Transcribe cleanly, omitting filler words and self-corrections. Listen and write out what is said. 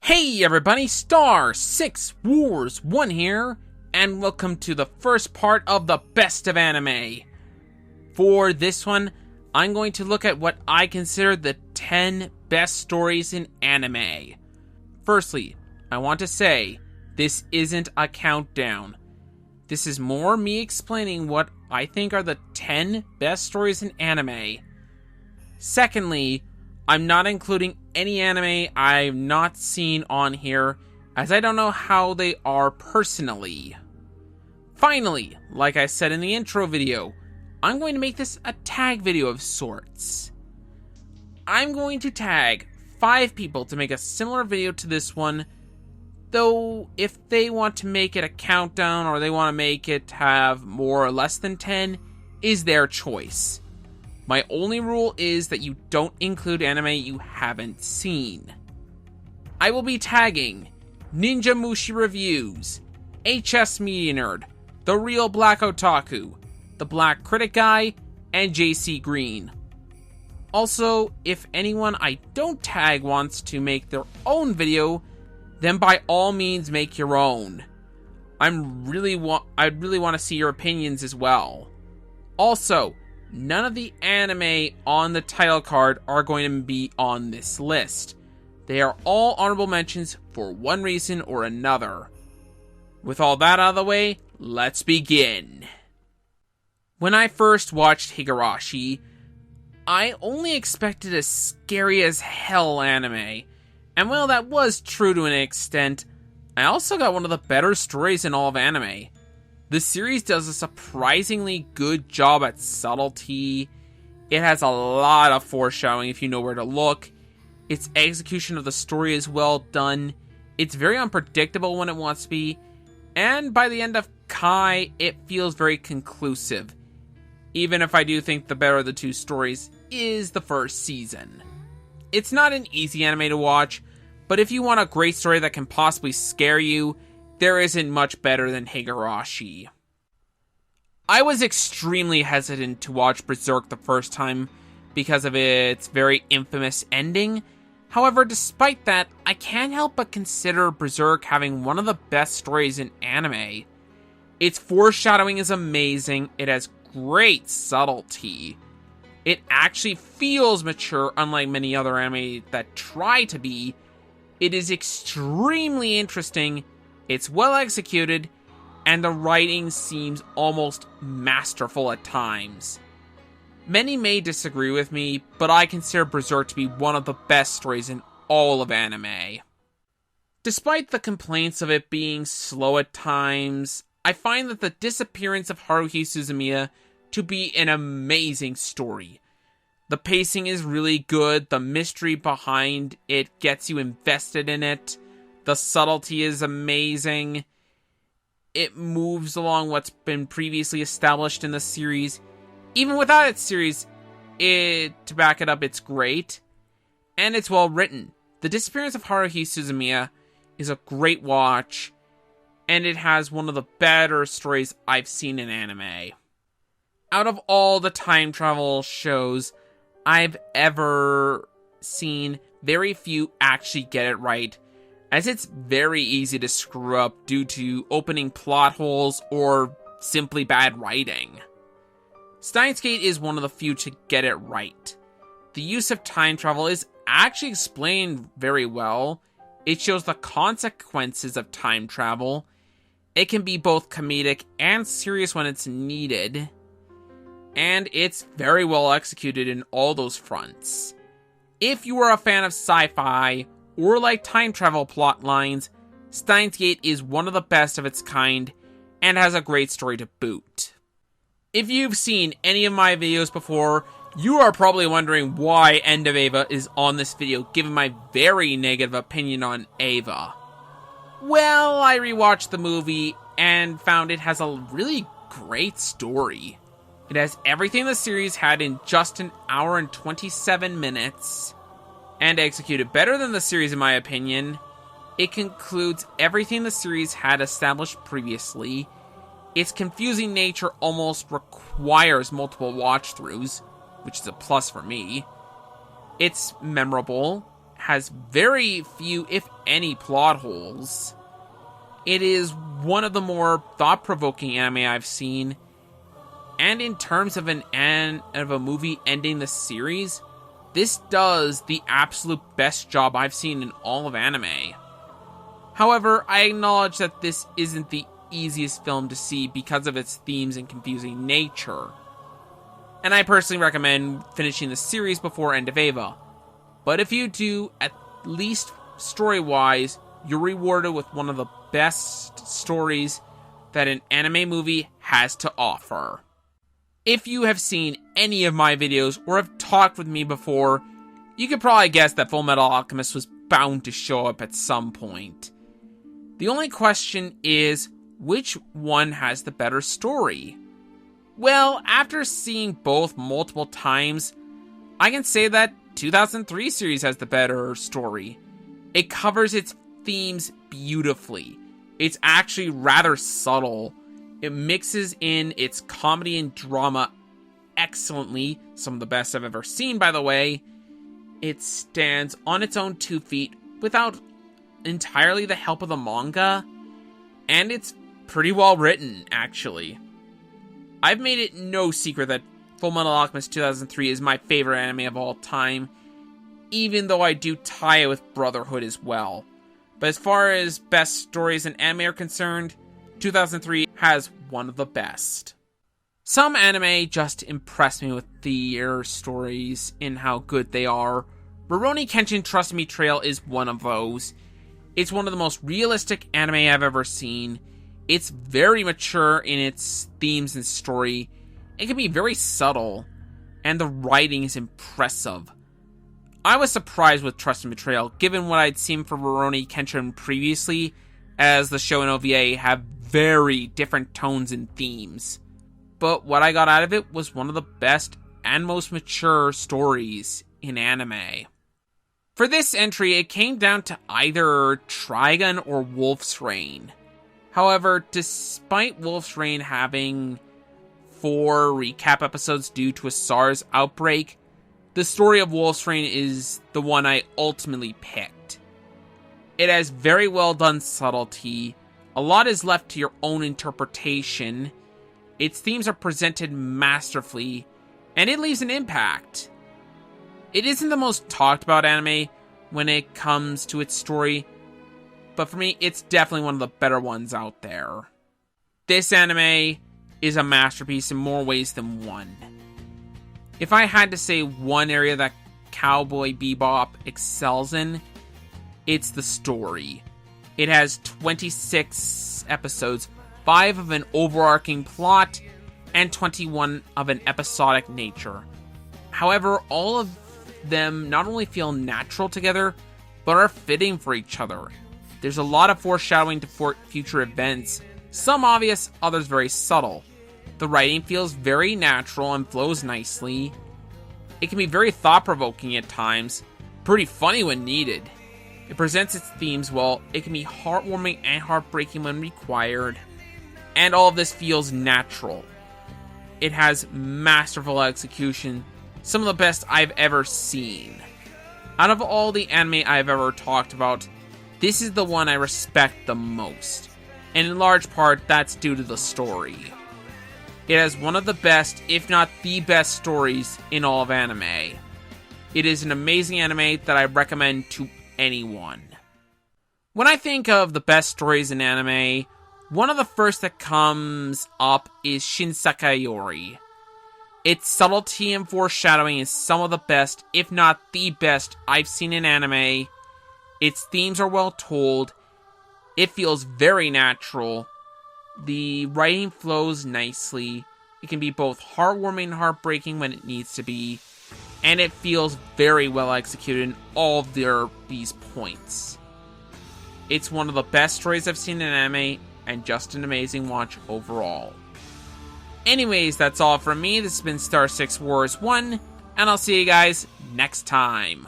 Hey everybody, Star 6 Wars 1 here, and welcome to the first part of the Best of Anime. For this one, I'm going to look at what I consider the 10 best stories in anime. Firstly, I want to say, this isn't a countdown. This is more me explaining what I think are the 10 best stories in anime. Secondly, I'm not including any anime I've not seen on here, as I don't know how they are personally. Finally, like I said in the intro video, I'm going to make this a tag video of sorts. I'm going to tag 5 people to make a similar video to this one, though if they want to make it a countdown or they want to make it have more or less than 10, is their choice. My only rule is that you don't include anime you haven't seen. I will be tagging Ninja Mushi Reviews, HS Media Nerd, The Real Black Otaku, The Black Critic Guy, and JC Green. Also, if anyone I don't tag wants to make their own video, then by all means make your own. I'd really want to see your opinions as well. Also, none of the anime on the title card are going to be on this list. They are all honorable mentions for one reason or another. With all that out of the way, let's begin. When I first watched Higurashi, I only expected a scary as hell anime. And while that was true to an extent, I also got one of the better stories in all of anime. The series does a surprisingly good job at subtlety. It has a lot of foreshadowing if you know where to look. Its execution of the story is well done. It's very unpredictable when it wants to be. And by the end of Kai, it feels very conclusive. Even if I do think the better of the two stories is the first season. It's not an easy anime to watch, but if you want a great story that can possibly scare you, there isn't much better than Higurashi. I was extremely hesitant to watch Berserk the first time because of its very infamous ending. However, despite that, I can't help but consider Berserk having one of the best stories in anime. Its foreshadowing is amazing, it has great subtlety. It actually feels mature, unlike many other anime that try to be. It is extremely interesting. It's well executed, and the writing seems almost masterful at times. Many may disagree with me, but I consider Berserk to be one of the best stories in all of anime. Despite the complaints of it being slow at times, I find that the disappearance of Haruhi Suzumiya to be an amazing story. The pacing is really good, the mystery behind it gets you invested in it. The subtlety is amazing. It moves along what's been previously established in the series. Even without its series, to back it up, it's great. And it's well written. The Disappearance of Haruhi Suzumiya is a great watch. And it has one of the better stories I've seen in anime. Out of all the time travel shows I've ever seen, very few actually get it right, as it's very easy to screw up due to opening plot holes or simply bad writing. Stein T8 is one of the few to get it right. The use of time travel is actually explained very well. It shows the consequences of time travel. It can be both comedic and serious when it's needed. And it's very well executed in all those fronts. If you are a fan of sci-fi, or like time travel plot lines, Stein T8 is one of the best of its kind, and has a great story to boot. If you've seen any of my videos before, you are probably wondering why End of Eva is on this video, given my very negative opinion on Eva. Well, I rewatched the movie, and found it has a really great story. It has everything the series had in just an hour and 27 minutes. And executed better than the series in my opinion. It concludes everything the series had established previously. Its confusing nature almost requires multiple watch-throughs, which is a plus for me. It's memorable, has very few, if any, plot holes. It is one of the more thought-provoking anime I've seen, and in terms of a movie ending the series, this does the absolute best job I've seen in all of anime. However, I acknowledge that this isn't the easiest film to see because of its themes and confusing nature. And I personally recommend finishing the series before End of Eva. But if you do, at least story-wise, you're rewarded with one of the best stories that an anime movie has to offer. If you have seen any of my videos or have talked with me before, you could probably guess that Fullmetal Alchemist was bound to show up at some point. The only question is, which one has the better story? Well, after seeing both multiple times, I can say that 2003 series has the better story. It covers its themes beautifully. It's actually rather subtle. It mixes in its comedy and drama excellently, some of the best I've ever seen, by the way. It stands on its own 2 feet without entirely the help of the manga, and it's pretty well written, actually. I've made it no secret that Fullmetal Alchemist 2003 is my favorite anime of all time, even though I do tie it with Brotherhood as well. But as far as best stories in anime are concerned, 2003 has one of the best. Some anime just impress me with their stories and how good they are. Baroni Kenshin Trust Me Trail is one of those. It's one of the most realistic anime I've ever seen. It's very mature in its themes and story. It can be very subtle, and the writing is impressive. I was surprised with Trust and Betrayal, given what I'd seen for Baroni Kenshin previously, as the show and OVA have very different tones and themes. But what I got out of it was one of the best and most mature stories in anime. For this entry, it came down to either Trigun or Wolf's Rain. However, despite Wolf's Rain having 4 recap episodes due to a SARS outbreak, the story of Wolf's Rain is the one I ultimately picked. It has very well done subtlety, a lot is left to your own interpretation, its themes are presented masterfully, and it leaves an impact. It isn't the most talked about anime when it comes to its story, but for me, it's definitely one of the better ones out there. This anime is a masterpiece in more ways than one. If I had to say one area that Cowboy Bebop excels in, it's the story. It has 26 episodes, 5 of an overarching plot, and 21 of an episodic nature. However, all of them not only feel natural together, but are fitting for each other. There's a lot of foreshadowing to future events, some obvious, others very subtle. The writing feels very natural and flows nicely. It can be very thought-provoking at times, pretty funny when needed. It presents its themes well, it can be heartwarming and heartbreaking when required, and all of this feels natural. It has masterful execution, some of the best I've ever seen. Out of all the anime I've ever talked about, this is the one I respect the most, and in large part that's due to the story. It has one of the best, if not the best stories in all of anime. It is an amazing anime that I recommend to anyone. When I think of the best stories in anime, one of the first that comes up is Shin Sekai Ori. Its subtlety and foreshadowing is some of the best, if not the best, I've seen in anime. Its themes are well told. It feels very natural. The writing flows nicely. It can be both heartwarming and heartbreaking when it needs to be. And it feels very well executed in all of these points. It's one of the best stories I've seen in anime, and just an amazing watch overall. Anyways, that's all from me. This has been Star 6 Wars 1, and I'll see you guys next time.